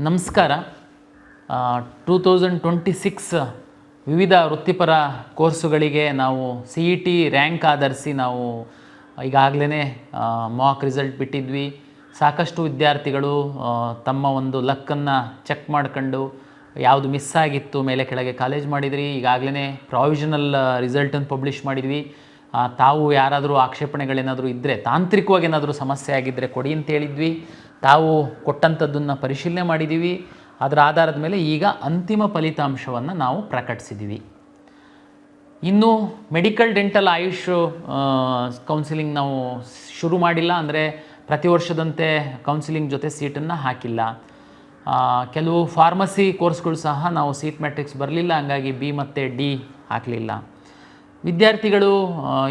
ನಮಸ್ಕಾರ. 2026 ವಿವಿಧ ವೃತ್ತಿಪರ ಕೋರ್ಸುಗಳಿಗೆ ನಾವು CET ರ್ಯಾಂಕ್ ಆಧರಿಸಿ ನಾವು ಈಗಾಗಲೇ ಮಾಕ್ ರಿಸಲ್ಟ್ ಬಿಟ್ಟಿದ್ವಿ. ಸಾಕಷ್ಟು ವಿದ್ಯಾರ್ಥಿಗಳು ತಮ್ಮ ಒಂದು ಲಕ್ಕನ್ನು ಚೆಕ್ ಮಾಡ್ಕೊಂಡು ಯಾವುದು ಮಿಸ್ ಆಗಿತ್ತು ಮೇಲೆ ಕೆಳಗೆ ಕಾಲೇಜ್ ಮಾಡಿದ್ರಿ. ಈಗಾಗಲೇ ಪ್ರಾವಿಷನಲ್ ರಿಸಲ್ಟನ್ನು ಪಬ್ಲಿಷ್ ಮಾಡಿದ್ವಿ. ತಾವು ಯಾರಾದರೂ ಆಕ್ಷೇಪಣೆಗಳೇನಾದರೂ ಇದ್ದರೆ, ತಾಂತ್ರಿಕವಾಗಿ ಏನಾದರೂ ಸಮಸ್ಯೆ ಆಗಿದ್ದರೆ ಕೊಡಿ ಅಂತ ಹೇಳಿದ್ವಿ. ತಾವು ಕೊಟ್ಟಂಥದ್ದನ್ನು ಪರಿಶೀಲನೆ ಮಾಡಿದ್ದೀವಿ. ಅದರ ಆಧಾರದ ಮೇಲೆ ಈಗ ಅಂತಿಮ ಫಲಿತಾಂಶವನ್ನು ನಾವು ಪ್ರಕಟಿಸಿದ್ದೀವಿ. ಇನ್ನು ಮೆಡಿಕಲ್, ಡೆಂಟಲ್, ಆಯುಷ್ ಕೌನ್ಸಿಲಿಂಗ್ ನಾವು ಶುರು ಮಾಡಿಲ್ಲ. ಅಂದರೆ ಪ್ರತಿ ವರ್ಷದಂತೆ ಕೌನ್ಸಿಲಿಂಗ್ ಜೊತೆ ಸೀಟನ್ನು ಹಾಕಿಲ್ಲ. ಕೆಲವು ಫಾರ್ಮಸಿ ಕೋರ್ಸ್ಗಳು ಸಹ ನಾವು ಸೀಟ್ ಮ್ಯಾಟ್ರಿಕ್ಸ್ ಬರಲಿಲ್ಲ, ಹಂಗಾಗಿ B ಮತ್ತು D ಹಾಕಲಿಲ್ಲ. ವಿದ್ಯಾರ್ಥಿಗಳು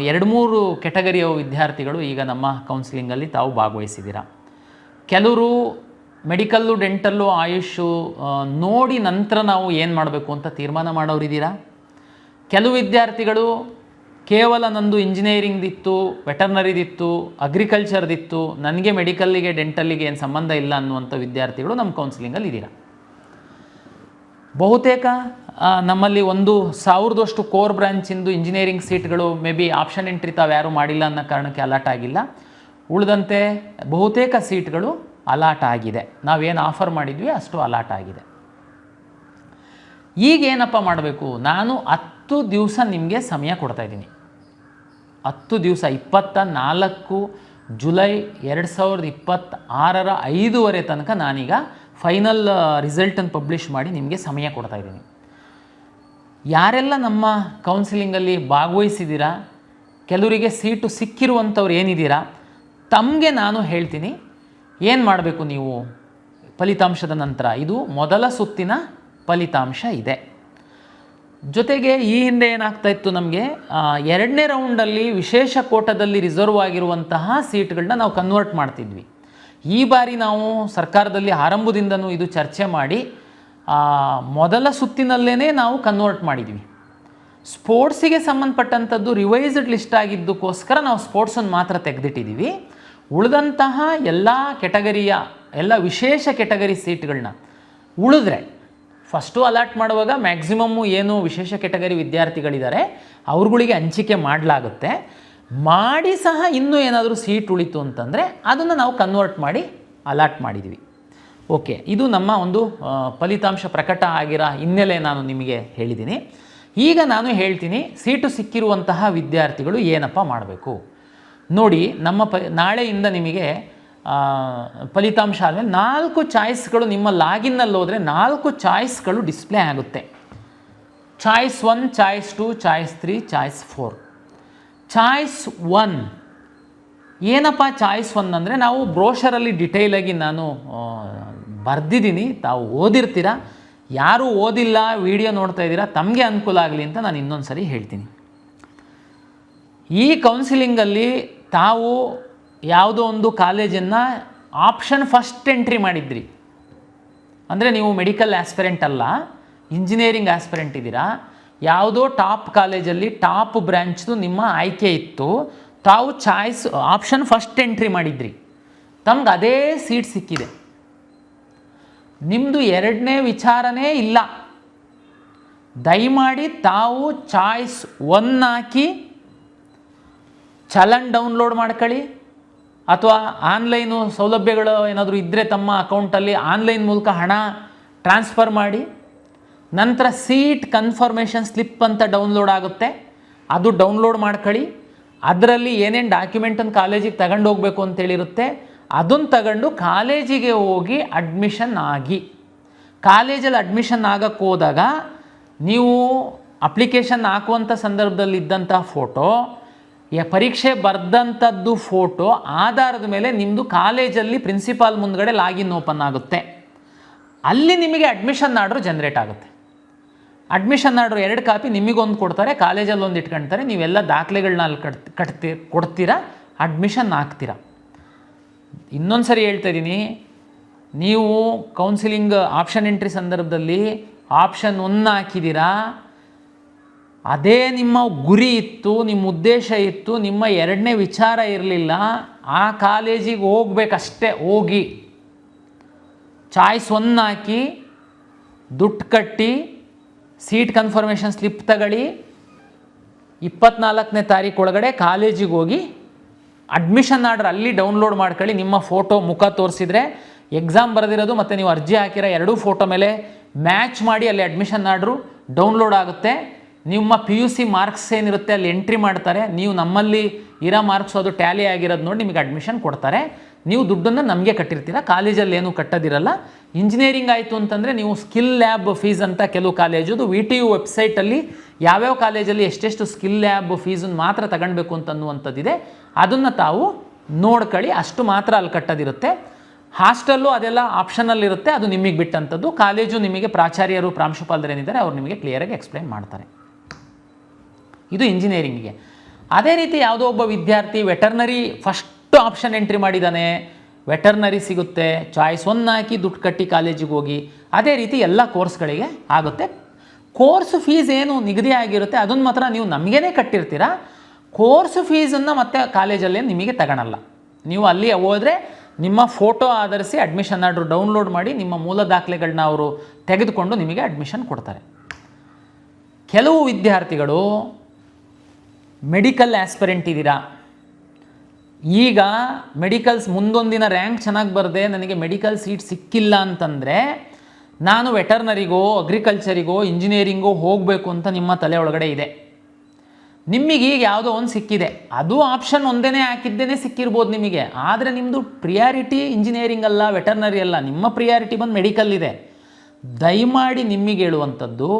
2-3 ಕೆಟಗರಿಯ ವಿದ್ಯಾರ್ಥಿಗಳು ಈಗ ನಮ್ಮ ಕೌನ್ಸಿಲಿಂಗಲ್ಲಿ ತಾವು ಭಾಗವಹಿಸಿದ್ದೀರಾ. ಕೆಲವರು ಮೆಡಿಕಲ್ಲು, ಡೆಂಟಲ್ಲು, ಆಯುಷು ನೋಡಿ ನಂತರ ನಾವು ಏನು ಮಾಡಬೇಕು ಅಂತ ತೀರ್ಮಾನ ಮಾಡೋರಿದ್ದೀರಾ. ಕೆಲವು ವಿದ್ಯಾರ್ಥಿಗಳು ಕೇವಲ ನಂದು ಇಂಜಿನಿಯರಿಂಗ್ದಿತ್ತು, ವೆಟರ್ನರಿದಿತ್ತು, ಅಗ್ರಿಕಲ್ಚರ್ದಿತ್ತು, ನನಗೆ ಮೆಡಿಕಲ್ಲಿಗೆ ಡೆಂಟಲ್ಲಿಗೆ ಏನು ಸಂಬಂಧ ಇಲ್ಲ ಅನ್ನುವಂಥ ವಿದ್ಯಾರ್ಥಿಗಳು ನಮ್ಮ ಕೌನ್ಸಿಲಿಂಗಲ್ಲಿ ಇದ್ದೀರಾ. ಬಹುತೇಕ ನಮ್ಮಲ್ಲಿ 1,000 ಕೋರ್ ಬ್ರಾಂಚಿಂದು ಇಂಜಿನಿಯರಿಂಗ್ ಸೀಟ್ಗಳು ಮೇ ಬಿ ಆಪ್ಷನ್ ಎಂಟ್ರಿ ತಾವು ಯಾರೂ ಮಾಡಿಲ್ಲ ಅನ್ನೋ ಕಾರಣಕ್ಕೆ ಅಲಾಟ್ ಆಗಿಲ್ಲ. ಉಳಿದಂತೆ ಬಹುತೇಕ ಸೀಟ್ಗಳು ಅಲಾಟ್ ಆಗಿದೆ. ನಾವೇನು ಆಫರ್ ಮಾಡಿದ್ವಿ ಅಷ್ಟು ಅಲಾಟ್ ಆಗಿದೆ. ಈಗೇನಪ್ಪ ಮಾಡಬೇಕು? ನಾನು 10 ದಿವಸ ನಿಮಗೆ ಸಮಯ ಕೊಡ್ತಾಯಿದ್ದೀನಿ. 10 ದಿವಸ 24 ಜುಲೈ 2026 5:30 ತನಕ ನಾನೀಗ ಫೈನಲ್ ರಿಸಲ್ಟನ್ನು ಪಬ್ಲಿಷ್ ಮಾಡಿ ನಿಮಗೆ ಸಮಯ ಕೊಡ್ತಾಯಿದ್ದೀನಿ. ಯಾರೆಲ್ಲ ನಮ್ಮ ಕೌನ್ಸಿಲಿಂಗಲ್ಲಿ ಭಾಗವಹಿಸಿದ್ದೀರಾ, ಕೆಲವರಿಗೆ ಸೀಟು ಸಿಕ್ಕಿರುವಂಥವ್ರು ಏನಿದ್ದೀರಾ, ತಮಗೆ ನಾನು ಹೇಳ್ತೀನಿ ಏನು ಮಾಡಬೇಕು ನೀವು ಫಲಿತಾಂಶದ ನಂತರ. ಇದು ಮೊದಲ ಸುತ್ತಿನ ಫಲಿತಾಂಶ ಇದೆ. ಜೊತೆಗೆ ಈ ಹಿಂದೆ ಏನಾಗ್ತಾ ಇತ್ತು, ನಮಗೆ 2ನೇ ರೌಂಡಲ್ಲಿ ವಿಶೇಷ ಕೋಟದಲ್ಲಿ ರಿಸರ್ವ್ ಆಗಿರುವಂತಹ ಸೀಟ್ಗಳನ್ನ ನಾವು ಕನ್ವರ್ಟ್ ಮಾಡ್ತಿದ್ವಿ. ಈ ಬಾರಿ ನಾವು ಸರ್ಕಾರದಲ್ಲಿ ಆರಂಭದಿಂದನೂ ಇದು ಚರ್ಚೆ ಮಾಡಿ ಮೊದಲ ಸುತ್ತಿನಲ್ಲೇ ನಾವು ಕನ್ವರ್ಟ್ ಮಾಡಿದ್ವಿ. ಸ್ಪೋರ್ಟ್ಸಿಗೆ ಸಂಬಂಧಪಟ್ಟಂಥದ್ದು ರಿವೈಸ್ಡ್ ಲಿಸ್ಟ್ ಆಗಿದ್ದಕ್ಕೋಸ್ಕರ ನಾವು ಸ್ಪೋರ್ಟ್ಸನ್ನು ಮಾತ್ರ ತೆಗೆದಿಟ್ಟಿದ್ದೀವಿ. ಉಳಿದಂತಹ ಎಲ್ಲ ಕೆಟಗರಿಯ ಎಲ್ಲ ವಿಶೇಷ ಕೆಟಗರಿ ಸೀಟ್ಗಳನ್ನ ಉಳಿದ್ರೆ ಫಸ್ಟು ಅಲಾಟ್ ಮಾಡುವಾಗ ಮ್ಯಾಕ್ಸಿಮಮ್ಮು ಏನು ವಿಶೇಷ ಕೆಟಗರಿ ವಿದ್ಯಾರ್ಥಿಗಳಿದ್ದಾರೆ ಅವ್ರುಗಳಿಗೆ ಹಂಚಿಕೆ ಮಾಡಲಾಗುತ್ತೆ. ಮಾಡಿ ಸಹ ಇನ್ನೂ ಏನಾದರೂ ಸೀಟ್ ಉಳಿತು ಅಂತಂದರೆ ಅದನ್ನು ನಾವು ಕನ್ವರ್ಟ್ ಮಾಡಿ ಅಲಾಟ್ ಮಾಡಿದ್ವಿ. ಓಕೆ, ಇದು ನಮ್ಮ ಒಂದು ಫಲಿತಾಂಶ ಪ್ರಕಟ ಆಗಿರೋ ಹಿನ್ನೆಲೆ ನಾನು ನಿಮಗೆ ಹೇಳಿದ್ದೀನಿ. ಈಗ ನಾನು ಹೇಳ್ತೀನಿ ಸೀಟು ಸಿಕ್ಕಿರುವಂತಹ ವಿದ್ಯಾರ್ಥಿಗಳು ಏನಪ್ಪ ಮಾಡಬೇಕು ನೋಡಿ. ನಮ್ಮ ನಾಳೆಯಿಂದ ನಿಮಗೆ ಫಲಿತಾಂಶ ಆದಮೇಲೆ 4 ಚಾಯ್ಸ್ಗಳು ನಿಮ್ಮ ಲಾಗಿನ್ನಲ್ಲಿ ಹೋದರೆ 4 ಚಾಯ್ಸ್ಗಳು ಡಿಸ್ಪ್ಲೇ ಆಗುತ್ತೆ. Choice 1, choice 2, choice 3, choice 4. Choice 1 ಏನಪ್ಪ? ಚಾಯ್ಸ್ 1 ಅಂದರೆ ನಾವು ಬ್ರೋಷರಲ್ಲಿ ಡಿಟೇಲಾಗಿ ನಾನು ಬರೆದಿದ್ದೀನಿ, ತಾವು ಓದಿರ್ತೀರ. ಯಾರು ಓದಿಲ್ಲ, ವಿಡಿಯೋ ನೋಡ್ತಾ ಇದ್ದೀರಾ, ತಮಗೆ ಅನುಕೂಲ ಆಗಲಿ ಅಂತ ನಾನು ಇನ್ನೊಂದು ಸರಿ ಹೇಳ್ತೀನಿ. ಈ ಕೌನ್ಸಿಲಿಂಗಲ್ಲಿ ತಾವು ಯಾವುದೋ ಒಂದು ಕಾಲೇಜನ್ನು ಆಪ್ಷನ್ ಫಸ್ಟ್ ಎಂಟ್ರಿ ಮಾಡಿದ್ರಿ. ಅಂದರೆ ನೀವು ಮೆಡಿಕಲ್ ಆಸ್ಪಿರೆಂಟ್ ಅಲ್ಲ, ಇಂಜಿನಿಯರಿಂಗ್ ಆಸ್ಪಿರೆಂಟ್ ಇದ್ದೀರಾ. ಯಾವುದೋ ಟಾಪ್ ಕಾಲೇಜಲ್ಲಿ ಟಾಪ್ ಬ್ರ್ಯಾಂಚ್ದು ನಿಮ್ಮ ಆಯ್ಕೆ ಇತ್ತು, ತಾವು ಚಾಯ್ಸ್ ಆಪ್ಷನ್ ಫಸ್ಟ್ ಎಂಟ್ರಿ ಮಾಡಿದ್ರಿ, ತಮ್ಗೆ ಅದೇ ಸೀಟ್ ಸಿಕ್ಕಿದೆ. ನಿಮ್ಮದು 2ನೇ ವಿಚಾರನೇ ಇಲ್ಲ. ದಯಮಾಡಿ ತಾವು ಚಾಯ್ಸ್ 1 ಹಾಕಿ ಚಲನ್ ಡೌನ್ಲೋಡ್ ಮಾಡ್ಕೊಳ್ಳಿ, ಅಥವಾ ಆನ್ಲೈನು ಸೌಲಭ್ಯಗಳು ಏನಾದರೂ ಇದ್ದರೆ ತಮ್ಮ ಅಕೌಂಟಲ್ಲಿ ಆನ್ಲೈನ್ ಮೂಲಕ ಹಣ ಟ್ರಾನ್ಸ್ಫರ್ ಮಾಡಿ. ನಂತರ ಸೀಟ್ ಕನ್ಫರ್ಮೇಷನ್ ಸ್ಲಿಪ್ ಅಂತ ಡೌನ್ಲೋಡ್ ಆಗುತ್ತೆ, ಅದು ಡೌನ್ಲೋಡ್ ಮಾಡ್ಕೊಳ್ಳಿ. ಅದರಲ್ಲಿ ಏನೇನು ಡಾಕ್ಯುಮೆಂಟನ್ನು ಕಾಲೇಜಿಗೆ ತಗೊಂಡು ಹೋಗಬೇಕು ಅಂತೇಳಿರುತ್ತೆ, ಅದನ್ನು ತಗೊಂಡು ಕಾಲೇಜಿಗೆ ಹೋಗಿ ಅಡ್ಮಿಷನ್ ಆಗಿ. ಕಾಲೇಜಲ್ಲಿ ಅಡ್ಮಿಷನ್ ಆಗಕ್ಕೆ ಹೋದಾಗ ನೀವು ಅಪ್ಲಿಕೇಶನ್ ಹಾಕುವಂಥ ಸಂದರ್ಭದಲ್ಲಿ ಇದ್ದಂಥ ಫೋಟೋ, ಪರೀಕ್ಷೆ ಬರೆದಂಥದ್ದು ಫೋಟೋ ಆಧಾರದ ಮೇಲೆ ನಿಮ್ಮದು ಕಾಲೇಜಲ್ಲಿ ಪ್ರಿನ್ಸಿಪಾಲ್ ಮುಂದ್ಗಡೆ ಲಾಗಿನ್ ಓಪನ್ ಆಗುತ್ತೆ. ಅಲ್ಲಿ ನಿಮಗೆ ಅಡ್ಮಿಷನ್ ಆರ್ಡ್ರು ಜನ್ರೇಟ್ ಆಗುತ್ತೆ. ಅಡ್ಮಿಷನ್ ಆರ್ಡ್ರು 2 ಕಾಪಿ ನಿಮಗೊಂದು ಕೊಡ್ತಾರೆ, ಕಾಲೇಜಲ್ಲಿ ಒಂದು ಇಟ್ಕೊಳ್ತಾರೆ. ನೀವೆಲ್ಲ ದಾಖಲೆಗಳನ್ನ ಅಲ್ಲಿ ಕೊಡ್ತೀರಾ, ಅಡ್ಮಿಷನ್ ಆಗ್ತೀರಾ. ಇನ್ನೊಂದು ಸರಿ ಹೇಳ್ತಾ ಇದ್ದೀನಿ, ನೀವು ಕೌನ್ಸಿಲಿಂಗ್ ಆಪ್ಷನ್ ಎಂಟ್ರಿ ಸಂದರ್ಭದಲ್ಲಿ ಆಪ್ಷನ್ 1 ಹಾಕಿದ್ದೀರಾ, ಅದೇ ನಿಮ್ಮ ಗುರಿ ಇತ್ತು, ನಿಮ್ಮ ಉದ್ದೇಶ ಇತ್ತು, ನಿಮ್ಮ 2ನೇ ವಿಚಾರ ಇರಲಿಲ್ಲ, ಆ ಕಾಲೇಜಿಗೆ ಹೋಗ್ಬೇಕಷ್ಟೇ. ಹೋಗಿ ಚಾಯ್ಸ್ 1 ಹಾಕಿ ದುಡ್ಡು ಕಟ್ಟಿ ಸೀಟ್ ಕನ್ಫರ್ಮೇಷನ್ ಸ್ಲಿಪ್ ತಗೊಳ್ಳಿ, 24ನೇ ತಾರೀಕು ಒಳಗಡೆ ಕಾಲೇಜಿಗೆ ಹೋಗಿ ಅಡ್ಮಿಷನ್ ಆರ್ಡರ್ ಅಲ್ಲಿ ಡೌನ್ಲೋಡ್ ಮಾಡ್ಕೊಳ್ಳಿ. ನಿಮ್ಮ ಫೋಟೋ ಮುಖ ತೋರಿಸಿದ್ರೆ ಎಕ್ಸಾಮ್ ಬರೆದಿರೋದು ಮತ್ತು ನೀವು ಅರ್ಜಿ ಹಾಕಿರೋ ಎರಡೂ ಫೋಟೋ ಮೇಲೆ ಮ್ಯಾಚ್ ಮಾಡಿ ಅಲ್ಲಿ ಅಡ್ಮಿಷನ್ ಆರ್ಡ್ರು ಡೌನ್ಲೋಡ್ ಆಗುತ್ತೆ. ನಿಮ್ಮ PUC ಮಾರ್ಕ್ಸ್ ಏನಿರುತ್ತೆ ಅಲ್ಲಿ ಎಂಟ್ರಿ ಮಾಡ್ತಾರೆ. ನೀವು ನಮ್ಮಲ್ಲಿ ಇರೋ ಮಾರ್ಕ್ಸ್ ಅದು ಟ್ಯಾಲಿ ಆಗಿರೋದು ನೋಡಿ ನಿಮಗೆ ಅಡ್ಮಿಷನ್ ಕೊಡ್ತಾರೆ. ನೀವು ದುಡ್ಡನ್ನು ನಮಗೆ ಕಟ್ಟಿರ್ತೀರ, ಕಾಲೇಜಲ್ಲಿ ಏನೂ ಕಟ್ಟೋದಿರಲ್ಲ. ಇಂಜಿನಿಯರಿಂಗ್ ಆಯಿತು ಅಂತಂದರೆ ನೀವು ಸ್ಕಿಲ್ ಲ್ಯಾಬ್ ಫೀಸ್ ಅಂತ ಕೆಲವು ಕಾಲೇಜು VTU ವೆಬ್ಸೈಟಲ್ಲಿ ಯಾವ್ಯಾವ ಕಾಲೇಜಲ್ಲಿ ಎಷ್ಟೆಷ್ಟು ಸ್ಕಿಲ್ ಲ್ಯಾಬ್ ಫೀಸನ್ನು ಮಾತ್ರ ತಗೊಳ್ಬೇಕು ಅಂತನ್ನುವಂಥದ್ದಿದೆ. ಅದನ್ನು ತಾವು ನೋಡ್ಕೊಳ್ಳಿ, ಅಷ್ಟು ಮಾತ್ರ ಅಲ್ಲಿ ಕಟ್ಟೋದಿರುತ್ತೆ. ಹಾಸ್ಟೆಲ್ಲು ಅದೆಲ್ಲ ಆಪ್ಷನಲ್ ಇರುತ್ತೆ, ಅದು ನಿಮಗೆ ಬಿಟ್ಟಂಥದ್ದು. ಕಾಲೇಜು ನಿಮಗೆ ಪ್ರಾಚಾರ್ಯರು ಪ್ರಾಂಶುಪಾಲರು ಏನಿದ್ದಾರೆ ಅವ್ರು ನಿಮಗೆ ಕ್ಲಿಯರಾಗಿ ಎಕ್ಸ್ಪ್ಲೈನ್ ಮಾಡ್ತಾರೆ. ಇದು ಇಂಜಿನಿಯರಿಂಗಿಗೆ. ಅದೇ ರೀತಿ ಯಾವುದೋ ಒಬ್ಬ ವಿದ್ಯಾರ್ಥಿ ವೆಟರ್ನರಿ ಫಸ್ಟ್ ಆಪ್ಷನ್ ಎಂಟ್ರಿ ಮಾಡಿದ್ದಾನೆ, ವೆಟರ್ನರಿ ಸಿಗುತ್ತೆ, ಚಾಯ್ಸ್ 1 ಹಾಕಿ ದುಡ್ಡು ಕಟ್ಟಿ ಕಾಲೇಜಿಗೆ ಹೋಗಿ. ಅದೇ ರೀತಿ ಎಲ್ಲ ಕೋರ್ಸ್ಗಳಿಗೆ ಆಗುತ್ತೆ. ಕೋರ್ಸ್ ಫೀಸ್ ಏನು ನಿಗದಿ ಆಗಿರುತ್ತೆ ಅದನ್ನು ಮಾತ್ರ ನೀವು ನಮಗೇ ಕಟ್ಟಿರ್ತೀರ. ಕೋರ್ಸ್ ಫೀಸನ್ನು ಮತ್ತೆ ಕಾಲೇಜಲ್ಲೇ ನಿಮಗೆ ತಗೊಳಲ್ಲ. ನೀವು ಅಲ್ಲಿ ಹೋದರೆ ನಿಮ್ಮ ಫೋಟೋ ಆಧರಿಸಿ ಅಡ್ಮಿಷನ್ ಆರ್ಡ್ರು ಡೌನ್ಲೋಡ್ ಮಾಡಿ ನಿಮ್ಮ ಮೂಲ ದಾಖಲೆಗಳನ್ನ ಅವರು ತೆಗೆದುಕೊಂಡು ನಿಮಗೆ ಅಡ್ಮಿಷನ್ ಕೊಡ್ತಾರೆ. ಕೆಲವು ವಿದ್ಯಾರ್ಥಿಗಳು ಮೆಡಿಕಲ್ ಆಸ್ಪಿರೆಂಟ್ ಇದ್ದೀರಾ, ಈಗ ಮೆಡಿಕಲ್ಸ್ ಮುಂದೊಂದಿನ ರ್ಯಾಂಕ್ ಚೆನ್ನಾಗಿ ಬರದೆ ನನಗೆ ಮೆಡಿಕಲ್ ಸೀಟ್ ಸಿಕ್ಕಿಲ್ಲ ಅಂತಂದರೆ ನಾನು ವೆಟರ್ನರಿಗೋ ಅಗ್ರಿಕಲ್ಚರಿಗೋ ಇಂಜಿನಿಯರಿಂಗೋ ಹೋಗಬೇಕು ಅಂತ ನಿಮ್ಮ ತಲೆ ಒಳಗಡೆ ಇದೆ. ನಿಮಗೀಗ ಯಾವುದೋ ಒಂದು ಸಿಕ್ಕಿದೆ, ಅದು ಆಪ್ಷನ್ ಒಂದೇ ಹಾಕಿದ್ದೇನೆ ಸಿಕ್ಕಿರ್ಬೋದು ನಿಮಗೆ. ಆದರೆ ನಿಮ್ಮದು ಪ್ರಿಯಾರಿಟಿ ಇಂಜಿನಿಯರಿಂಗ್ ಅಲ್ಲ, ವೆಟರ್ನರಿ ಅಲ್ಲ, ನಿಮ್ಮ ಪ್ರಿಯಾರಿಟಿ ಬಂದು ಮೆಡಿಕಲ್ ಇದೆ. ದಯಮಾಡಿ ನಿಮಗೆ ಹೇಳುವಂಥದ್ದು,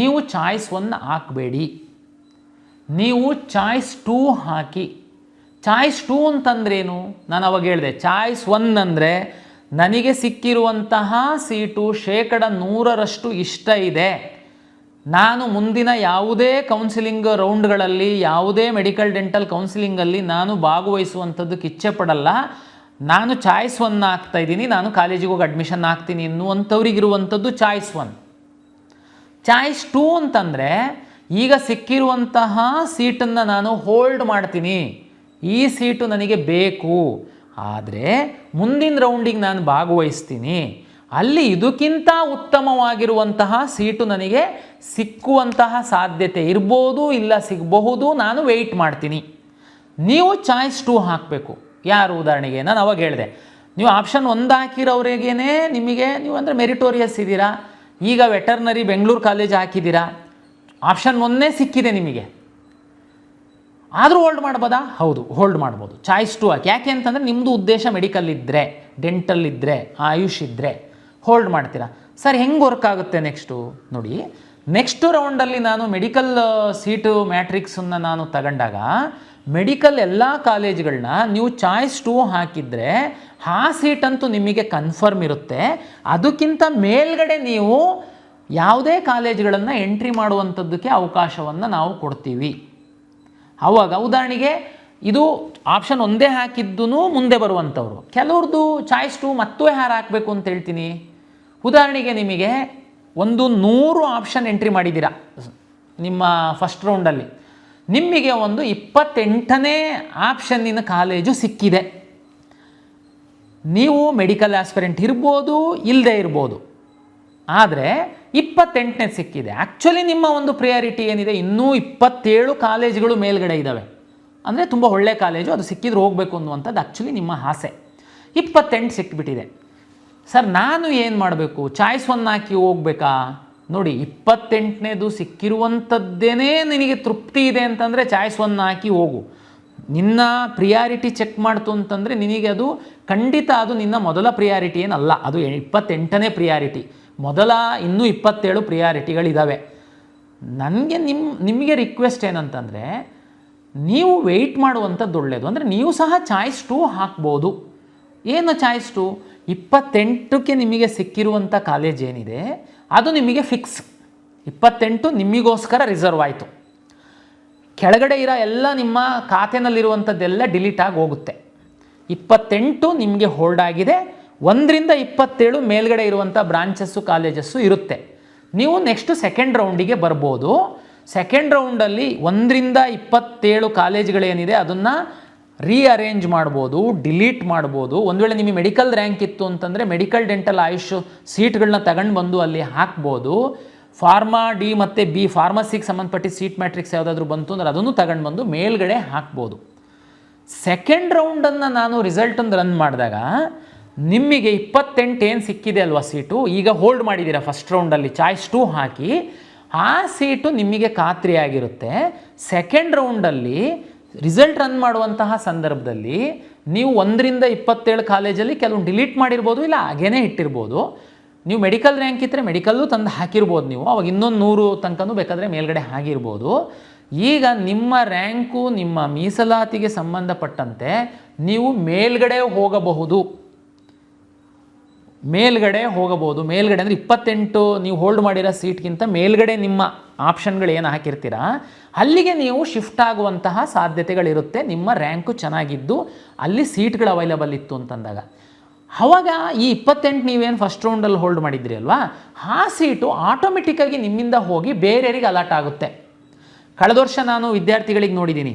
ನೀವು ಚಾಯ್ಸ್ 1 ಹಾಕಬೇಡಿ, ನೀವು ಚಾಯ್ಸ್ 2 ಹಾಕಿ. ಚಾಯ್ಸ್ 2 ಅಂತಂದ್ರೇನು? ನಾನು ಅವಾಗ ಹೇಳಿದೆ, ಚಾಯ್ಸ್ 1 ಅಂದರೆ ನನಗೆ ಸಿಕ್ಕಿರುವಂತಹ ಸೀಟು 100% ಇಷ್ಟ ಇದೆ, ನಾನು ಮುಂದಿನ ಯಾವುದೇ ಕೌನ್ಸಿಲಿಂಗ್ ರೌಂಡ್ಗಳಲ್ಲಿ ಯಾವುದೇ ಮೆಡಿಕಲ್ ಡೆಂಟಲ್ ಕೌನ್ಸಿಲಿಂಗಲ್ಲಿ ನಾನು ಭಾಗವಹಿಸುವಂಥದ್ದಕ್ಕೆ ಇಚ್ಛೆ ಪಡಲ್ಲ, ನಾನು ಚಾಯ್ಸ್ 1 ಹಾಕ್ತಾಯಿದ್ದೀನಿ, ನಾನು ಕಾಲೇಜಿಗೆ ಹೋಗಿ ಅಡ್ಮಿಷನ್ ಹಾಕ್ತೀನಿ ಎನ್ನುವಂಥವ್ರಿಗಿರುವಂಥದ್ದು ಚಾಯ್ಸ್ 1. ಚಾಯ್ಸ್ 2 ಅಂತಂದರೆ ಈಗ ಸಿಕ್ಕಿರುವಂತಹ ಸೀಟನ್ನು ನಾನು ಹೋಲ್ಡ್ ಮಾಡ್ತೀನಿ, ಈ ಸೀಟು ನನಗೆ ಬೇಕು, ಆದರೆ ಮುಂದಿನ ರೌಂಡಿಗೆ ನಾನು ಭಾಗವಹಿಸ್ತೀನಿ, ಅಲ್ಲಿ ಇದಕ್ಕಿಂತ ಉತ್ತಮವಾಗಿರುವಂತಹ ಸೀಟು ನನಗೆ ಸಿಕ್ಕುವಂತಹ ಸಾಧ್ಯತೆ ಇರ್ಬೋದು, ಇಲ್ಲ ಸಿಗಬಹುದು, ನಾನು ವೆಯ್ಟ್ ಮಾಡ್ತೀನಿ. ನೀವು ಚಾಯ್ಸ್ 2 ಹಾಕಬೇಕು. ಯಾರು? ಉದಾಹರಣೆಗೆ ನಾನು ಅವಾಗ ಹೇಳಿದೆ, ನೀವು ಆಪ್ಷನ್ 1 ಹಾಕಿರೋರಿಗೇನೆ ನಿಮಗೆ, ನೀವು ಅಂದರೆ ಮೆರಿಟೋರಿಯಸ್ ಇದ್ದೀರಾ, ಈಗ ವೆಟರ್ನರಿ ಬೆಂಗಳೂರು ಕಾಲೇಜ್ ಹಾಕಿದ್ದೀರಾ, ಆಪ್ಷನ್ 1 ಸಿಕ್ಕಿದೆ ನಿಮಗೆ, ಆದರೂ ಹೋಲ್ಡ್ ಮಾಡ್ಬೋದಾ? ಹೌದು, ಹೋಲ್ಡ್ ಮಾಡ್ಬೋದು. ಚಾಯ್ಸ್ 2 ಹಾಕಿ. ಯಾಕೆ ಅಂತಂದರೆ ನಿಮ್ಮದು ಉದ್ದೇಶ ಮೆಡಿಕಲ್ ಇದ್ದರೆ, ಡೆಂಟಲ್ ಇದ್ದರೆ, ಆಯುಷ್ ಇದ್ದರೆ ಹೋಲ್ಡ್ ಮಾಡ್ತೀರಾ. ಸರ್ ಹೆಂಗೆ ವರ್ಕ್ ಆಗುತ್ತೆ ನೆಕ್ಸ್ಟು ನೋಡಿ, ನೆಕ್ಸ್ಟ್ ರೌಂಡಲ್ಲಿ ನಾನು ಮೆಡಿಕಲ್ ಸೀಟು ಮ್ಯಾಟ್ರಿಕ್ಸನ್ನು ನಾನು ತಗೊಂಡಾಗ ಮೆಡಿಕಲ್ ಎಲ್ಲ ಕಾಲೇಜ್ಗಳನ್ನ ನೀವು ಚಾಯ್ಸ್ 2 ಹಾಕಿದರೆ ಆ ಸೀಟಂತೂ ನಿಮಗೆ ಕನ್ಫರ್ಮ್ ಇರುತ್ತೆ. ಅದಕ್ಕಿಂತ ಮೇಲ್ಗಡೆ ನೀವು ಯಾವುದೇ ಕಾಲೇಜ್ಗಳನ್ನು ಎಂಟ್ರಿ ಮಾಡುವಂಥದ್ದಕ್ಕೆ ಅವಕಾಶವನ್ನು ನಾವು ಕೊಡ್ತೀವಿ. ಆವಾಗ ಉದಾಹರಣೆಗೆ ಇದು ಆಪ್ಷನ್ 1 ಹಾಕಿದ್ದೂ ಮುಂದೆ ಬರುವಂಥವ್ರು, ಕೆಲವ್ರದ್ದು ಚಾಯ್ಸ್ 2 ಮತ್ತೆ ಯಾರು ಹಾಕಬೇಕು ಅಂತ ಹೇಳ್ತೀನಿ. ಉದಾಹರಣೆಗೆ ನಿಮಗೆ 100 ಆಪ್ಷನ್ ಎಂಟ್ರಿ ಮಾಡಿದ್ದೀರಾ ನಿಮ್ಮ ಫಸ್ಟ್ ರೌಂಡಲ್ಲಿ, ನಿಮಗೆ 28ನೇ ಆಪ್ಷನ್ನಿನ ಕಾಲೇಜು ಸಿಕ್ಕಿದೆ. ನೀವು ಮೆಡಿಕಲ್ ಆಸ್ಪಿರೆಂಟ್ ಇರ್ಬೋದು, ಇಲ್ಲದೆ ಇರ್ಬೋದು, ಆದರೆ 28ನೇ ಸಿಕ್ಕಿದೆ. ಆ್ಯಕ್ಚುಲಿ ನಿಮ್ಮ ಒಂದು ಪ್ರಿಯಾರಿಟಿ ಏನಿದೆ, ಇನ್ನೂ 27 ಕಾಲೇಜುಗಳು ಮೇಲ್ಗಡೆ ಇದ್ದಾವೆ, ಅಂದರೆ ತುಂಬ ಒಳ್ಳೆ ಕಾಲೇಜು, ಅದು ಸಿಕ್ಕಿದ್ರೆ ಹೋಗಬೇಕು ಅನ್ನುವಂಥದ್ದು ಆ್ಯಕ್ಚುಲಿ ನಿಮ್ಮ ಆಸೆ. 28 ಸಿಕ್ಕಿಬಿಟ್ಟಿದೆ. ಸರ್ ನಾನು ಏನು ಮಾಡಬೇಕು? ಚಾಯ್ಸ್ 1 ಹಾಕಿ ಹೋಗ್ಬೇಕಾ? ನೋಡಿ, 28ನೇದು ಸಿಕ್ಕಿರುವಂಥದ್ದೇನೇ ನಿನಗೆ ತೃಪ್ತಿ ಇದೆ ಅಂತಂದರೆ ಚಾಯ್ಸ್ 1 ಹಾಕಿ ಹೋಗು. ನಿನ್ನ ಪ್ರಿಯಾರಿಟಿ ಚೆಕ್ ಮಾಡ್ತು ಅಂತಂದರೆ ನಿನಗೆ ಅದು ಖಂಡಿತ ಅದು ನಿನ್ನ ಮೊದಲ ಪ್ರಿಯಾರಿಟಿ ಏನಲ್ಲ, ಅದು 28ನೇ ಪ್ರಿಯಾರಿಟಿ. ಮೊದಲ ಇನ್ನೂ 27 ಪ್ರಿಯಾರಿಟಿಗಳಿದ್ದಾವೆ. ನನಗೆ ನಿಮಗೆ ರಿಕ್ವೆಸ್ಟ್ ಏನಂತಂದರೆ, ನೀವು ವೆಯ್ಟ್ ಮಾಡುವಂಥದ್ದು ಒಳ್ಳೆಯದು. ಅಂದರೆ ನೀವು ಸಹ ಚಾಯ್ಸ್ 2 ಹಾಕ್ಬೋದು. ಏನು ಚಾಯ್ಸ್ 2? 28ಕ್ಕೆ ನಿಮಗೆ ಸಿಕ್ಕಿರುವಂಥ ಕಾಲೇಜ್ ಏನಿದೆ ಅದು ನಿಮಗೆ ಫಿಕ್ಸ್. 28 ನಿಮಗೋಸ್ಕರ ರಿಸರ್ವ್ ಆಯಿತು. ಕೆಳಗಡೆ ಇರೋ ಎಲ್ಲ ನಿಮ್ಮ ಖಾತೆನಲ್ಲಿರುವಂಥದ್ದೆಲ್ಲ ಡಿಲೀಟ್ ಆಗಿ ಹೋಗುತ್ತೆ. 28 ನಿಮಗೆ ಹೋಲ್ಡ್ ಆಗಿದೆ. 1ರಿಂದ 27 ಮೇಲ್ಗಡೆ ಇರುವಂಥ ಬ್ರಾಂಚಸ್ಸು ಕಾಲೇಜಸ್ಸು ಇರುತ್ತೆ. ನೀವು ನೆಕ್ಸ್ಟ್ ಸೆಕೆಂಡ್ ರೌಂಡಿಗೆ ಬರ್ಬೋದು. ಸೆಕೆಂಡ್ ರೌಂಡಲ್ಲಿ 1ರಿಂದ 27 ಕಾಲೇಜ್ಗಳೇನಿದೆ ಅದನ್ನು ರೀಅರೇಂಜ್ ಮಾಡ್ಬೋದು, ಡಿಲೀಟ್ ಮಾಡ್ಬೋದು. ಒಂದು ವೇಳೆ ನಿಮಗೆ ಮೆಡಿಕಲ್ ರ್ಯಾಂಕ್ ಇತ್ತು ಅಂತಂದರೆ ಮೆಡಿಕಲ್ ಡೆಂಟಲ್ ಆಯುಷ್ ಸೀಟ್ಗಳನ್ನ ತಗೊಂಡು ಬಂದು ಅಲ್ಲಿ ಹಾಕ್ಬೋದು. ಫಾರ್ಮಾ ಡಿ ಮತ್ತು ಬಿ ಫಾರ್ಮಸಿಗೆ ಸಂಬಂಧಪಟ್ಟಿದ್ದ ಸೀಟ್ ಮ್ಯಾಟ್ರಿಕ್ಸ್ ಯಾವುದಾದ್ರೂ ಬಂತು ಅಂದರೆ ಅದನ್ನು ತಗೊಂಡು ಬಂದು ಮೇಲ್ಗಡೆ ಹಾಕ್ಬೋದು. ಸೆಕೆಂಡ್ ರೌಂಡನ್ನು ನಾನು ರಿಸಲ್ಟನ್ನು ರನ್ ಮಾಡಿದಾಗ ನಿಮಗೆ 28 ಏನು ಸಿಕ್ಕಿದೆ ಅಲ್ವಾ ಸೀಟು, ಈಗ ಹೋಲ್ಡ್ ಮಾಡಿದ್ದೀರಾ ಫಸ್ಟ್ ರೌಂಡಲ್ಲಿ ಚಾಯ್ಸ್ 2 ಹಾಕಿ, ಆ ಸೀಟು ನಿಮಗೆ ಖಾತ್ರಿಯಾಗಿರುತ್ತೆ. ಸೆಕೆಂಡ್ ರೌಂಡಲ್ಲಿ ರಿಸಲ್ಟ್ ರನ್ ಮಾಡುವಂತಹ ಸಂದರ್ಭದಲ್ಲಿ ನೀವು 1ರಿಂದ 27 ಕಾಲೇಜಲ್ಲಿ ಕೆಲವು ಡಿಲೀಟ್ ಮಾಡಿರ್ಬೋದು, ಇಲ್ಲ ಹಾಗೇನೇ ಇಟ್ಟಿರ್ಬೋದು. ನೀವು ಮೆಡಿಕಲ್ ರ್ಯಾಂಕ್ ಇದ್ದರೆ ಮೆಡಿಕಲ್ಲು ತಂದು ಹಾಕಿರ್ಬೋದು, ನೀವು ಅವಾಗ ಇನ್ನೊಂದು 100 ತನಕನೂ ಬೇಕಾದರೆ ಮೇಲ್ಗಡೆ ಆಗಿರ್ಬೋದು. ಈಗ ನಿಮ್ಮ ರ್ಯಾಂಕು ನಿಮ್ಮ ಮೀಸಲಾತಿಗೆ ಸಂಬಂಧಪಟ್ಟಂತೆ ನೀವು ಮೇಲ್ಗಡೆ ಹೋಗಬಹುದು. ಮೇಲ್ಗಡೆ ಅಂದರೆ 28 ನೀವು ಹೋಲ್ಡ್ ಮಾಡಿರೋ ಸೀಟ್ಗಿಂತ ಮೇಲ್ಗಡೆ ನಿಮ್ಮ ಆಪ್ಷನ್ಗಳು ಏನು ಹಾಕಿರ್ತೀರಾ ಅಲ್ಲಿಗೆ ನೀವು ಶಿಫ್ಟ್ ಆಗುವಂತಹ ಸಾಧ್ಯತೆಗಳಿರುತ್ತೆ. ನಿಮ್ಮ ರ್ಯಾಂಕು ಚೆನ್ನಾಗಿದ್ದು ಅಲ್ಲಿ ಸೀಟ್ಗಳು ಅವೈಲಬಲ್ ಇತ್ತು ಅಂತಂದಾಗ ಆವಾಗ ಈ 28 ನೀವೇನು ಫಸ್ಟ್ ರೌಂಡಲ್ಲಿ ಹೋಲ್ಡ್ ಮಾಡಿದ್ರಿ ಅಲ್ವಾ, ಆ ಸೀಟು ಆಟೋಮೆಟಿಕ್ಕಾಗಿ ನಿಮ್ಮಿಂದ ಹೋಗಿ ಬೇರೆಯವರಿಗೆ ಅಲಾಟ್ ಆಗುತ್ತೆ. ಕಳೆದ ವರ್ಷ ನಾನು ವಿದ್ಯಾರ್ಥಿಗಳಿಗೆ ನೋಡಿದ್ದೀನಿ,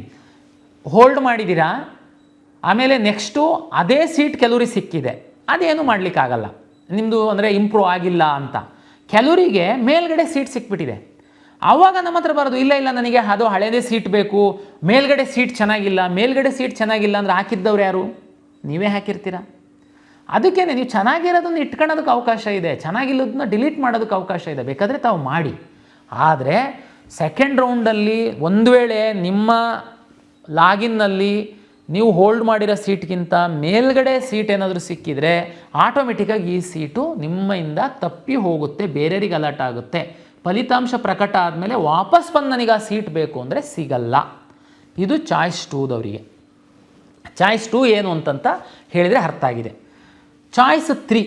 ಹೋಲ್ಡ್ ಮಾಡಿದ್ದೀರಾ, ಆಮೇಲೆ ನೆಕ್ಸ್ಟು ಅದೇ ಸೀಟ್ ಕೆಲವರಿಗೆ ಸಿಕ್ಕಿದೆ, ಅದೇನು ಮಾಡಲಿಕ್ಕಾಗಲ್ಲ ನಿಮ್ಮದು, ಅಂದರೆ ಇಂಪ್ರೂವ್ ಆಗಿಲ್ಲ ಅಂತ. ಕೆಲವರಿಗೆ ಮೇಲ್ಗಡೆ ಸೀಟ್ ಸಿಕ್ಬಿಟ್ಟಿದೆ, ಆವಾಗ ನಮ್ಮ ಹತ್ರ ಬರೋದು ಇಲ್ಲ ನನಗೆ ಅದು ಹಳೇದೇ ಸೀಟ್ ಬೇಕು, ಮೇಲ್ಗಡೆ ಸೀಟ್ ಚೆನ್ನಾಗಿಲ್ಲ ಅಂದರೆ ಹಾಕಿದ್ದವ್ರು ಯಾರು? ನೀವೇ ಹಾಕಿರ್ತೀರ. ಅದಕ್ಕೇ ನೀವು ಚೆನ್ನಾಗಿರೋದನ್ನು ಇಟ್ಕೊಳ್ಳೋದಕ್ಕೆ ಅವಕಾಶ ಇದೆ, ಚೆನ್ನಾಗಿಲ್ಲದನ್ನ ಡಿಲೀಟ್ ಮಾಡೋದಕ್ಕೆ ಅವಕಾಶ ಇದೆ, ಬೇಕಾದರೆ ತಾವು ಮಾಡಿ. ಆದರೆ ಸೆಕೆಂಡ್ ರೌಂಡಲ್ಲಿ ಒಂದು ವೇಳೆ ನಿಮ್ಮ ಲಾಗಿನ್ನಲ್ಲಿ ನೀವು ಹೋಲ್ಡ್ ಮಾಡಿರೋ ಸೀಟ್ಗಿಂತ ಮೇಲ್ಗಡೆ ಸೀಟ್ ಏನಾದರೂ ಸಿಕ್ಕಿದರೆ ಆಟೋಮೆಟಿಕ್ಕಾಗಿ ಈ ಸೀಟು ನಿಮ್ಮಿಂದ ತಪ್ಪಿ ಹೋಗುತ್ತೆ, ಬೇರೆಯವರಿಗೆ ಅಲರ್ಟ್ ಆಗುತ್ತೆ. ಫಲಿತಾಂಶ ಪ್ರಕಟ ಆದಮೇಲೆ ವಾಪಸ್ ಬಂದು ನನಗೆ ಆ ಸೀಟ್ ಬೇಕು ಅಂದರೆ ಸಿಗಲ್ಲ. ಇದು ಚಾಯ್ಸ್ 2ದವರಿಗೆ. ಚಾಯ್ಸ್ 2 ಏನು ಅಂತಂತ ಹೇಳಿದರೆ ಅರ್ಥ ಆಗಿದೆ. ಚಾಯ್ಸ್ 3